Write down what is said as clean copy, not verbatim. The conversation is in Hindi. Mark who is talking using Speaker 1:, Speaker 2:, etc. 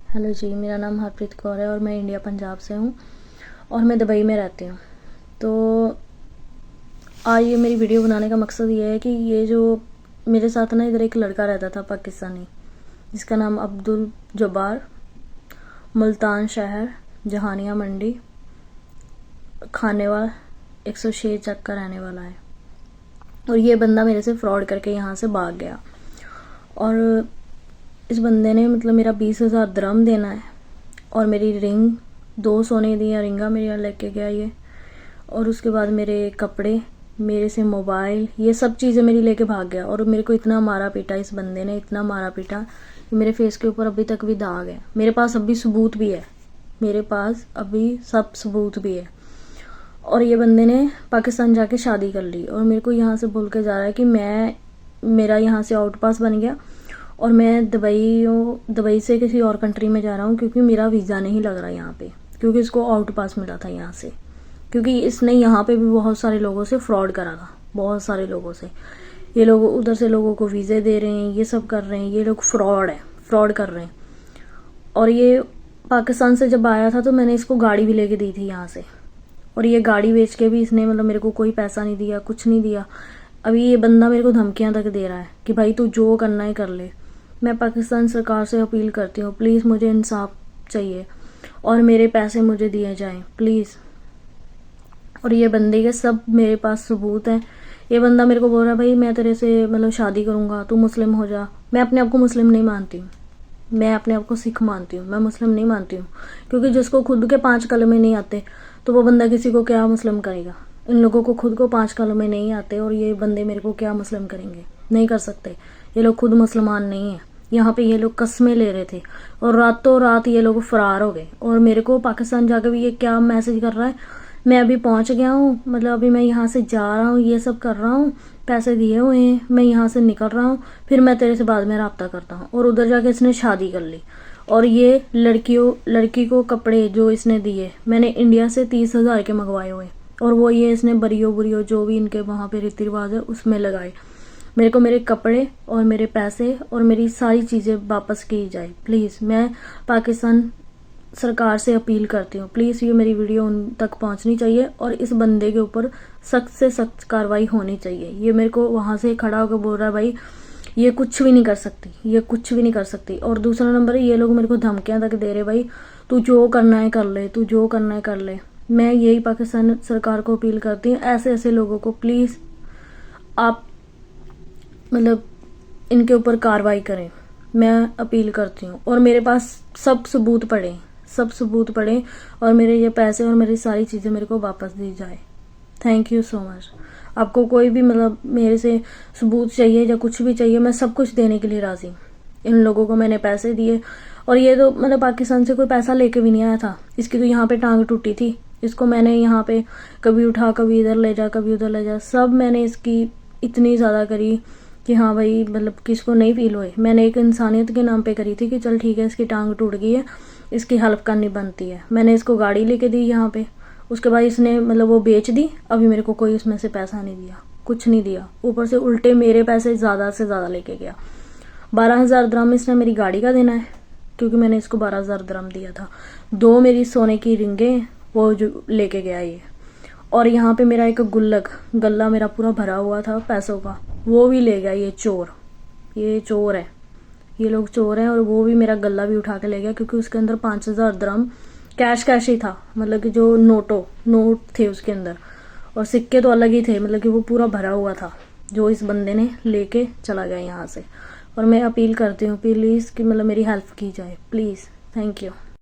Speaker 1: हेलो जी, मेरा नाम हरप्रीत कौर है और मैं इंडिया पंजाब से हूँ और मैं दुबई में रहती हूँ। तो आज ये मेरी वीडियो बनाने का मकसद ये है कि ये जो मेरे साथ ना इधर एक लड़का रहता था पाकिस्तानी, जिसका नाम अब्दुल जब्बार, मुल्तान शहर, जहानिया मंडी, खानेवाल 106 चक का रहने वाला है। और ये बंदा मेरे से फ्रॉड करके यहाँ से भाग गया और इस बंदे ने मतलब मेरा 20,000 दिरहम देना है और मेरी रिंग 2 सोने दी रिंगा मेरे यहाँ लेके गया ये, और उसके बाद मेरे कपड़े, मेरे से मोबाइल, ये सब चीज़ें मेरी लेके भाग गया। और मेरे को इतना मारा पीटा इस बंदे ने, इतना मारा पीटा कि मेरे फेस के ऊपर अभी तक भी दाग है। मेरे पास अभी सबूत भी है, मेरे पास अभी सब सबूत भी है। और ये बंदे ने पाकिस्तान जाके शादी कर ली और मेरे को यहाँ से बोल के जा रहा है कि मेरा यहाँ से आउट पास बन गया और मैं दुबई से किसी और कंट्री में जा रहा हूँ क्योंकि मेरा वीज़ा नहीं लग रहा यहाँ पे, क्योंकि इसको आउट पास मिला था यहाँ से। क्योंकि इसने यहाँ पे भी बहुत सारे लोगों से फ्रॉड करा था, बहुत सारे लोगों से। ये लोग उधर से लोगों को वीज़े दे रहे हैं, ये सब कर रहे हैं, ये लोग फ्रॉड कर रहे हैं। और ये पाकिस्तान से जब आया था तो मैंने इसको गाड़ी भी लेके दी थी यहाँ से, और ये गाड़ी बेच के भी इसने मतलब मेरे को कोई पैसा नहीं दिया, कुछ नहीं दिया। अभी ये बंदा मेरे को धमकियाँ तक दे रहा है कि भाई तू जो करना है कर ले। मैं पाकिस्तान सरकार से अपील करती हूँ, प्लीज़ मुझे इंसाफ चाहिए और मेरे पैसे मुझे दिए जाएं प्लीज़। और ये बंदे के सब मेरे पास सबूत हैं। ये बंदा मेरे को बोल रहा है भाई मैं तेरे से मतलब शादी करूँगा, तू मुस्लिम हो जा। मैं अपने आप को मुस्लिम नहीं मानती हूँ, मैं अपने आप को सिख मानती हूँ, मैं मुस्लिम नहीं मानती हूँ। क्योंकि जिसको खुद के 5 कलमे नहीं आते तो वो बंदा किसी को क्या मुस्लिम करेगा। इन लोगों को खुद को 5 कलमे नहीं आते और ये बंदे मेरे को क्या मुस्लिम करेंगे, नहीं कर सकते। ये लोग खुद मुसलमान नहीं है। यहाँ पे ये लोग कस्में ले रहे थे और रातों रात ये लोग फरार हो गए। और मेरे को पाकिस्तान जाकर भी ये क्या मैसेज कर रहा है, मैं अभी पहुँच गया हूँ, मतलब अभी मैं यहाँ से जा रहा हूँ, ये सब कर रहा हूँ, पैसे दिए हुए हैं, मैं यहाँ से निकल रहा हूँ, फिर मैं तेरे से बाद में रब्ता करता हूँ। और उधर जाके इसने शादी कर ली। और ये लड़की को कपड़े जो इसने दिए मैंने इंडिया से 30,000 के मंगवाए हुए, और वो ये इसने बरियो जो भी इनके वहाँ पे रीति रिवाज है उसमें लगाए। मेरे को मेरे कपड़े और मेरे पैसे और मेरी सारी चीज़ें वापस की जाए प्लीज़। मैं पाकिस्तान सरकार से अपील करती हूँ, प्लीज़ ये मेरी वीडियो उन तक पहुँचनी चाहिए और इस बंदे के ऊपर सख्त से सख्त कार्रवाई होनी चाहिए। ये मेरे को वहाँ से खड़ा होकर बोल रहा है भाई ये कुछ भी नहीं कर सकती, ये कुछ भी नहीं कर सकती। और दूसरा नंबर ये लोग मेरे को धमकियाँ तक दे रहे, भाई तू जो करना है कर ले, तू जो करना है कर ले। मैं यही पाकिस्तान सरकार को अपील करती हूँ, ऐसे लोगों को प्लीज़ आप मतलब इनके ऊपर कार्रवाई करें, मैं अपील करती हूँ। और मेरे पास सब सबूत पड़े और मेरे ये पैसे और मेरी सारी चीज़ें मेरे को वापस दी जाए। Thank you so much. आपको कोई भी मतलब मेरे से सबूत चाहिए या कुछ भी चाहिए, मैं सब कुछ देने के लिए राज़ी। इन लोगों को मैंने पैसे दिए और ये तो मतलब पाकिस्तान से कोई पैसा लेके भी नहीं आया था। इसकी तो यहाँ पे टांग टूटी थी, इसको मैंने यहाँ पे कभी उठा, कभी इधर ले जा, कभी उधर ले जा, सब मैंने इसकी इतनी ज़्यादा करी कि हाँ भाई मतलब किसको नहीं फील हुए। मैंने एक इंसानियत के नाम पे करी थी कि चल ठीक है इसकी टांग टूट गई है, इसकी हेल्प करनी बनती है। मैंने इसको गाड़ी लेके दी यहाँ पे, उसके बाद इसने मतलब वो बेच दी। अभी मेरे को कोई उसमें से पैसा नहीं दिया, कुछ नहीं दिया, ऊपर से उल्टे मेरे पैसे ज़्यादा से ज़्यादा लेके गया। 12,000 दिरहम इसने मेरी गाड़ी का देना है क्योंकि मैंने इसको 12,000 दिरहम दिया था। 2 मेरी सोने की रिंगें वो जो लेके गया ये। और यहाँ पे मेरा एक गल्ला मेरा पूरा भरा हुआ था पैसों का, वो भी ले गया ये चोर। ये चोर है, ये लोग चोर हैं। और वो भी मेरा गल्ला भी उठा के ले गया क्योंकि उसके अंदर 5,000 दिरहम कैश ही था, मतलब कि जो नोट थे उसके अंदर, और सिक्के तो अलग ही थे, मतलब कि वो पूरा भरा हुआ था जो इस बंदे ने लेके चला गया यहाँ से। और मैं अपील करती हूँ प्लीज़ कि मतलब मेरी हेल्प की जाए प्लीज़। Thank you.